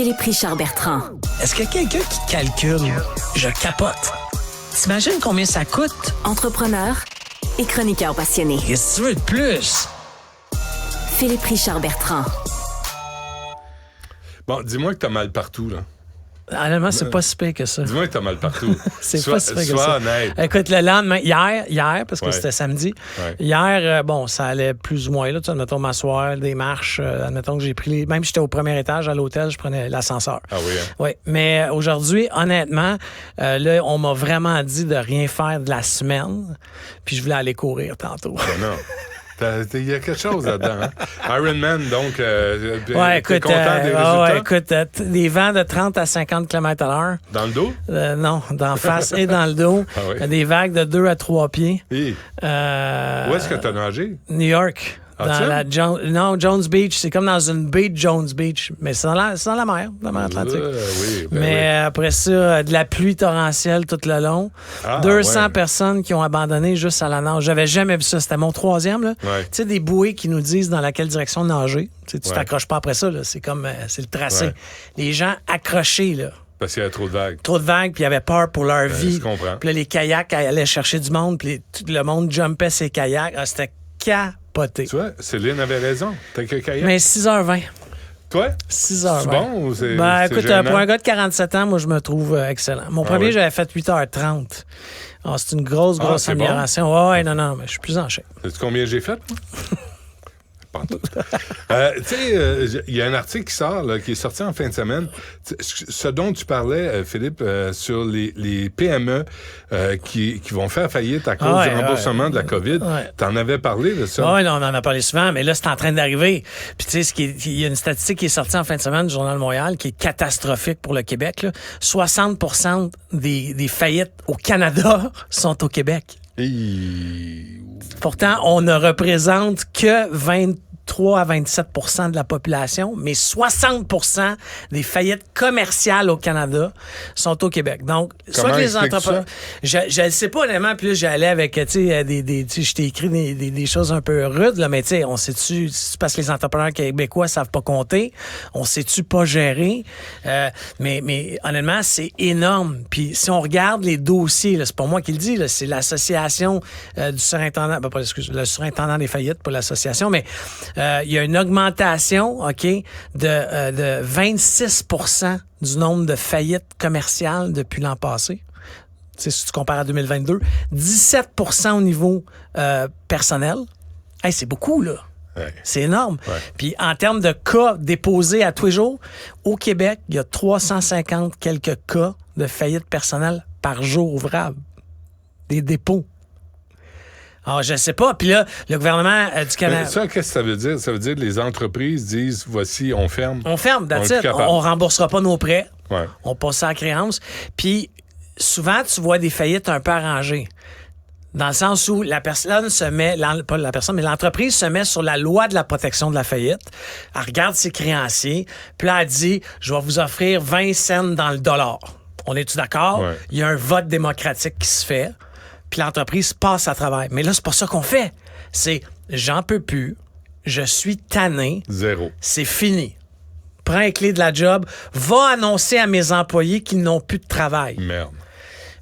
Philippe Richard Bertrand. Est-ce qu'il y a quelqu'un qui calcule? Je capote. T'imagines combien ça coûte? Entrepreneur et chroniqueur passionné. Qu'est-ce que tu veux de plus? Philippe Richard Bertrand. Bon, dis-moi que t'as mal partout, là. Honnêtement, c'est pas si pire que ça. Dis-moi que t'as mal partout. C'est pas si pire que ça. Sois honnête. Écoute, le lendemain, hier, parce que Ouais. c'était samedi, Ouais. hier, ça allait plus ou moins, là, tu sais, admettons, m'asseoir, des marches, admettons que j'ai pris même si j'étais au premier étage à l'hôtel, je prenais l'ascenseur. Ah oui, hein? Oui, mais aujourd'hui, honnêtement, là, on m'a vraiment dit de rien faire de la semaine, puis je voulais aller courir tantôt. Ben non. Il y a quelque chose là-dedans. Hein? Ironman, donc, Ouais, t'es écoute, content des résultats? des vents de 30 à 50 km/h. Dans le dos? Non, d'en face et dans le dos. Ah oui? Des vagues de 2 à 3 pieds. Hey. Où est-ce que t'as nagé? New York. Ah, Dans tiens? Jones Beach. C'est comme dans une baie de Jones Beach. Mais c'est dans la mer Atlantique. Oui, ben Mais après ça, de la pluie torrentielle tout le long. Ah, 200 ouais. personnes qui ont abandonné juste à la nage. J'avais jamais vu ça. C'était mon troisième. Là. Ouais. Tu sais, des bouées qui nous disent dans laquelle direction nager. Tu sais, tu Ouais. t'accroches pas après ça. Là. C'est comme c'est le tracé. Ouais. Les gens accrochés, là. Parce qu'il y a trop de vagues. Trop de vagues, puis ils avaient peur pour leur vie. je comprends. Puis là, les kayaks allaient chercher du monde, puis tout le monde jumpait ses kayaks. Ah, c'était capoté. Tu vois, Céline avait raison. T'as que kayak. Mais 6h20. Toi? 6h20. C'est bon ou c'est. Ben, c'est écoute, gênant? pour un gars de 47 ans, moi, je me trouve excellent. Mon premier, oui? j'avais fait 8h30. Alors, c'est une grosse c'est bon? amélioration. Ouais, non, mais je suis plus en shape. Sais-tu combien j'ai fait, moi? Pas en tout. Tu sais, il y a un article qui sort, là, qui est sorti en fin de semaine. Ce dont tu parlais, Philippe, sur les PME qui vont faire faillite à cause du remboursement de la COVID. Ouais. T'en avais parlé de ça? Oui, on en a parlé souvent, mais là, c'est en train d'arriver. Puis, tu sais, il y a une statistique qui est sortie en fin de semaine du Journal de Montréal qui est catastrophique pour le Québec. Là. 60% des faillites au Canada sont au Québec. Pourtant, on ne représente que 23 à 27% de la population, mais 60% des faillites commerciales au Canada sont au Québec. Donc, Comment soit que les expliques-tu entrepreneurs... Je ne sais pas honnêtement, puis là, j'allais avec, tu sais, je t'ai écrit des choses un peu rudes, là, mais tu sais, on sait-tu, c'est parce que les entrepreneurs québécois savent pas compter, on sait-tu pas gérer, mais honnêtement, c'est énorme. Puis si on regarde les dossiers, là, c'est pas moi qui le dis, là, c'est l'association du surintendant, le surintendant des faillites, pas l'association, mais il y a une augmentation, OK, de 26% du nombre de faillites commerciales depuis l'an passé. Tu sais, si tu compares à 2022, 17% au niveau personnel. Hey, c'est beaucoup, là. Ouais. C'est énorme. Ouais. Puis en termes de cas déposés à tous les jours, au Québec, il y a 350 quelques cas de faillite personnelle par jour ouvrable. Des dépôts. Alors, je sais pas. Puis là, le gouvernement du Canada... Ça, qu'est-ce que ça veut dire? Ça veut dire que les entreprises disent, voici, on ferme. On ferme, that's On est it. plus capable. On remboursera pas nos prêts. Ouais. On passe ça à la créance. Puis souvent, tu vois des faillites un peu arrangées. Dans le sens où la personne se met, pas la personne, mais l'entreprise se met sur la loi de la protection de la faillite. Elle regarde ses créanciers, puis là, elle dit, je vais vous offrir 20 cents dans le dollar. On est-tu d'accord? Ouais. Il y a un vote démocratique qui se fait, puis l'entreprise passe à travers. Mais là, c'est pas ça qu'on fait. C'est, j'en peux plus, je suis tanné, Zéro. c'est fini. Prends les clés de la job, va annoncer à mes employés qu'ils n'ont plus de travail. Merde.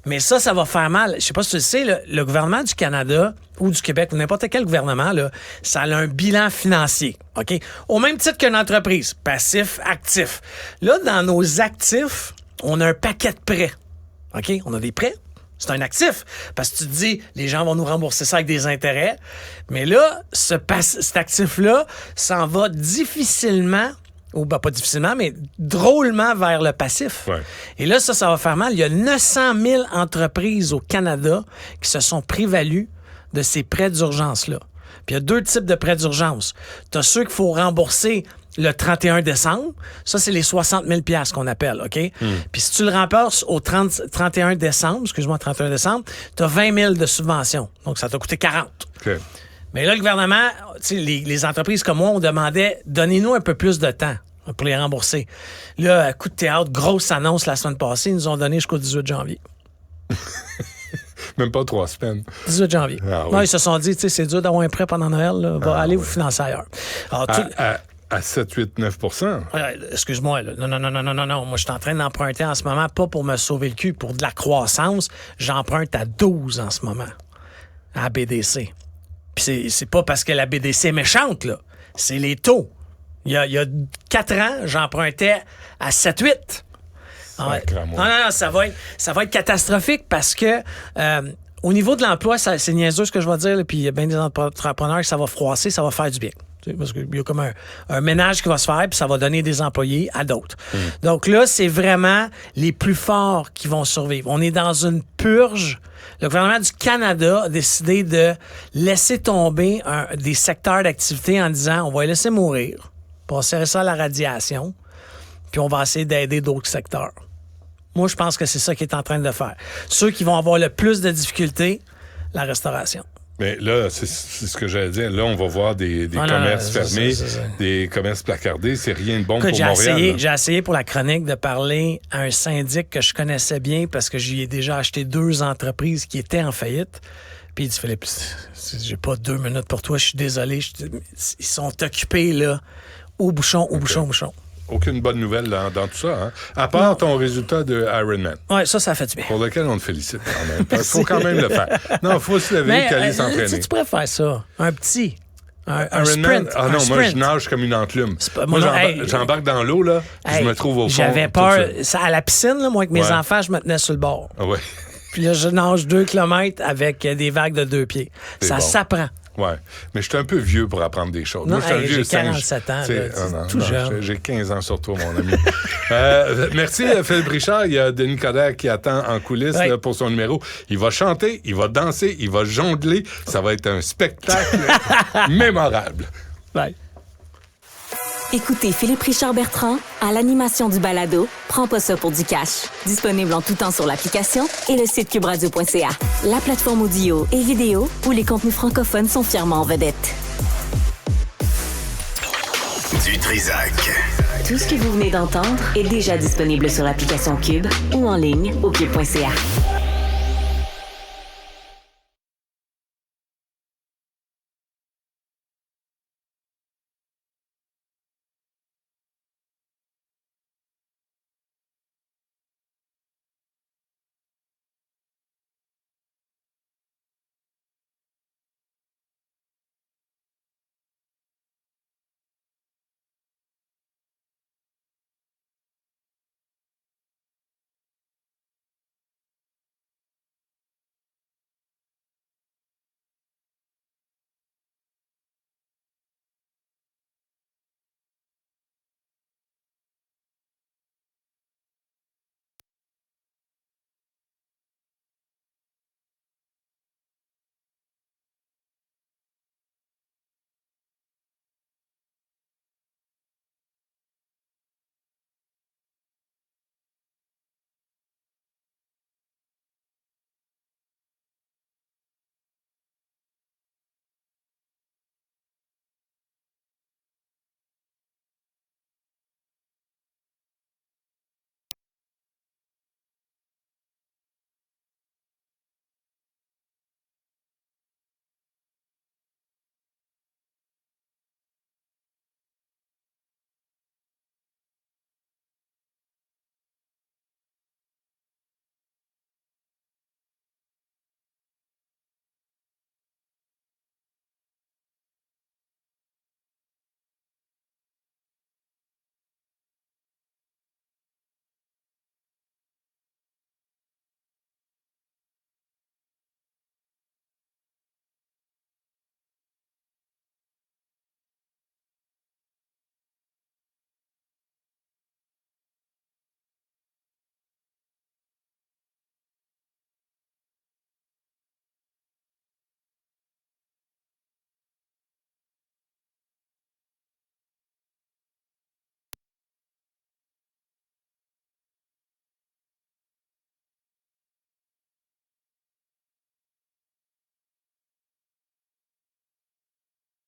Mais ça va faire mal. Je sais pas si tu le sais, le gouvernement du Canada ou du Québec ou n'importe quel gouvernement, là, ça a un bilan financier. OK? Au même titre qu'une entreprise, passif, actif. Là, dans nos actifs, on a un paquet de prêts. OK? On a des prêts. C'est un actif. Parce que tu te dis, les gens vont nous rembourser ça avec des intérêts. Mais là, cet actif-là s'en va difficilement, ou ben, pas difficilement, mais drôlement vers le passif. Ouais. Et là, ça va faire mal. Il y a 900 000 entreprises au Canada qui se sont prévalues de ces prêts d'urgence-là. Puis il y a deux types de prêts d'urgence. Tu as ceux qu'il faut rembourser le 31 décembre. Ça, c'est les 60 000 $ qu'on appelle, OK? Puis si tu le rembourses au 31 décembre, excuse-moi, 31 décembre, tu as 20 000 de subvention. Donc, ça t'a coûté 40. OK. Mais là, le gouvernement, les entreprises comme moi, on demandait, donnez-nous un peu plus de temps pour les rembourser. Là, coup de théâtre, grosse annonce la semaine passée, ils nous ont donné jusqu'au 18 janvier. Même pas 3 semaines. 18 janvier. Ah oui. Non, ils se sont dit, c'est dur d'avoir un prêt pendant Noël, là. Allez vous financer ailleurs. Alors, À 7, 8, 9 Excuse-moi, là. Non. Moi, je suis en train d'emprunter en ce moment, pas pour me sauver le cul, pour de la croissance. J'emprunte à 12 en ce moment, à la BDC. Puis c'est pas parce que la BDC est méchante, là. C'est les taux. Il y a 4 ans, j'empruntais à 7, 8. Ouais. Non, ça va être catastrophique parce que au niveau de l'emploi, c'est niaiseux ce que je vais dire, là, puis il y a bien des entrepreneurs que ça va froisser, ça va faire du bien. Parce qu'il y a comme un ménage qui va se faire, puis ça va donner des employés à d'autres. Donc là, c'est vraiment les plus forts qui vont survivre. On est dans une purge. Le gouvernement du Canada a décidé de laisser tomber des secteurs d'activité en disant on va les laisser mourir, passer ça à la radiation, puis on va essayer d'aider d'autres secteurs. Moi, je pense que c'est ça qu'il est en train de faire. Ceux qui vont avoir le plus de difficultés, la restauration. Mais là, c'est ce que j'allais dire. Là, on va voir des commerces fermés, des commerces placardés. C'est rien de bon pour Montréal. J'ai essayé pour la chronique de parler à un syndic que je connaissais bien parce que j'y ai déjà acheté 2 entreprises qui étaient en faillite. Puis il dit, Philippe, j'ai pas 2 minutes pour toi, je suis désolé. Ils sont occupés, là, au bouchon. Aucune bonne nouvelle dans tout ça, hein? À part ton résultat de Ironman. Oui, ça fait du bien. Pour lequel on te félicite quand même. Il faut quand même le faire. Non, il faut se lever et aller s'entraîner. Tu pourrais faire ça. Un petit. Un sprint. Ah non, moi, je nage comme une enclume. Moi, j'embarque dans l'eau, là, puis je me trouve au fond. J'avais peur. À la piscine, là, moi, avec mes enfants, je me tenais sur le bord. Ah ouais. Puis là, je nage 2 kilomètres avec des vagues de 2 pieds. Ça s'apprend. Oui, mais je suis un peu vieux pour apprendre des choses. Non, moi, je suis un vieux j'ai 47 ans. Tout jeune. J'ai 15 ans sur toi, mon ami. Merci, Philippe Richard. Il y a Denis Coderre qui attend en coulisses là, pour son numéro. Il va chanter, il va danser, il va jongler. Ça va être un spectacle mémorable. Bye. Écoutez Philippe Richard Bertrand à l'animation du balado Prends pas ça pour du cash. Disponible en tout temps sur l'application et le site cubradio.ca. La plateforme audio et vidéo où les contenus francophones sont fièrement en vedette. Du Trizac. Tout ce que vous venez d'entendre est déjà disponible sur l'application Cube ou en ligne au cube.ca.